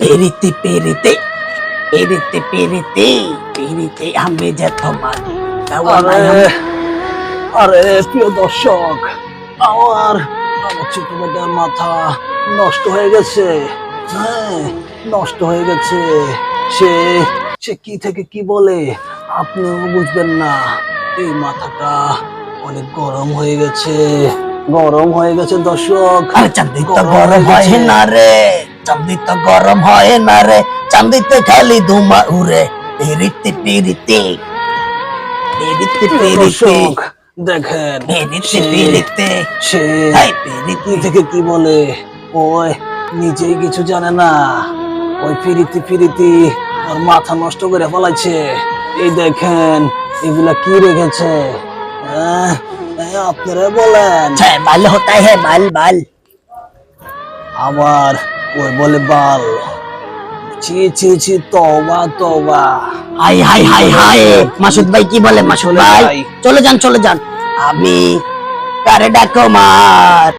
পেরিতে পেরিতে পেরিতে পেরিতে পেরিতে আমি যে তোমার আরে প্রিয় দর্শক, আমার আমার ছোট বেটার মাথা নষ্ট হয়ে গেছে। হ্যাঁ, নষ্ট হয়ে গেছে। সে সে কি থেকে কি বলে আপনিও বুঝবেন না। এই মাথাটা অনেক গরম হয়ে গেছে, গরম হয়ে গেছে দর্শক। আরে চাঁদি তো গরম হয় না রে, চাঁদি তো গরম হয় না রে, চাঁদিতে খালি ধুমা উড়ে। পেরিতে পেরিতে পেরিতে পেরিতে দর্শক দেখেন, পেরিতে পেরিতে সে হাই কি পেরিতে থেকে কি বলে, ওই নিজেই কিছু জানে না। ওই ফিরিতি ফিরিতি ওর মাথা নষ্ট করে ফেলাইছে। এই দেখেন এগুলা কি রেখেছে। আপনারা বলেন। बाल होता है बाल बाल। আবার ওই বলে বাল। ছি ছি ছি, তওবা তওবা। High high high high, Masud ভাই কি বলে? মাসুদ ভাই চলে যান চলে যান। আমি কারে ডাকো মার।